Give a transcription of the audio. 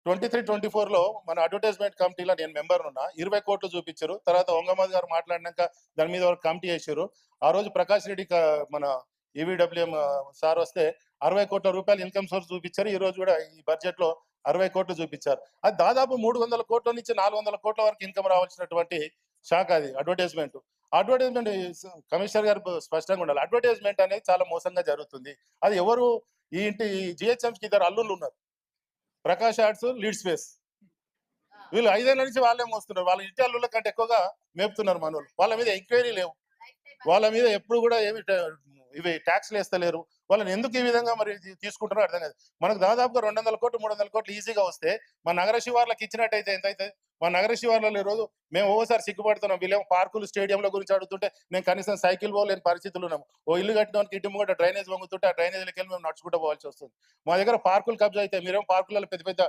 23, 24లో మన అడ్వర్టైజ్మెంట్ కమిటీలో నేను మెంబర్ ఉన్నా. 20 కోట్లు చూపించారు. తర్వాత వంగమాది గారు మాట్లాడినాక దాని మీద ఒక కమిటీ వేసారు. ఆ రోజు ప్రకాష్ రెడ్డి మన ఈవీడబ్ల్యూఎం సార్ వస్తే 60 కోట్ల రూపాయలు ఇన్కమ్ సోర్స్ చూపించారు. ఈ రోజు కూడా ఈ బడ్జెట్ లో 60 కోట్లు చూపించారు. అది దాదాపు 300 కోట్ల నుంచి 400 కోట్ల వరకు ఇన్కమ్ రావాల్సినటువంటి శాఖ అది అడ్వర్టైజ్మెంట్. అడ్వర్టైజ్మెంట్ కమిషనర్ గారు స్పష్టంగా ఉండాలి. అడ్వర్టైజ్మెంట్ అనేది చాలా మోసంగా జరుగుతుంది. అది ఎవరు ఈ ఇంటి జిహెచ్ఎంకి 2 అల్లుళ్ళు ఉన్నారు. Prakash arts, lead space. వీళ్ళు 5 ఏళ్ల నుంచి వాళ్ళే మోస్తున్నారు. వాళ్ళ ఇంటి అల్లుళ్ళ కంటే ఎక్కువగా మేపుతున్నారు మనోళ్ళు. వాళ్ళ మీద ఎంక్వైరీ లేవు. వాళ్ళ మీద ఎప్పుడు కూడా ఏమి ఇవి ట్యాక్స్లు వేస్తలేరు. వాళ్ళని ఎందుకు ఈ విధంగా మరి తీసుకుంటారో అర్థం కాదు. మనకు దాదాపుగా 200 కోట్లు 300 కోట్లు ఈజీగా వస్తే మా నగర శివార్లకు ఇచ్చినట్టయితే ఎంత అవుతుంది? మా నగర శివార్లలో ఈ రోజు మేము ఓసారి సిగ్గుపడుతున్నాం. వీళ్ళేమో పార్కులు స్టేడియంల గురించి అడుగుతుంటే నేను కనీసం సైకిల్ పోలేని పరిస్థితులు ఉన్నాము. ఓ ఇల్లు కట్టినోనికి ఇంటి ముంగట డ్రైనేజ్ వంగుతుంటే ఆ డ్రైనేజ్లకి వెళ్ళి మేము నడుచుకుంటూ పోవాల్సి వస్తుంది. మా దగ్గర పార్కులు కబ్జా అయితే మీరేమో పార్కులలో పెద్ద పెద్ద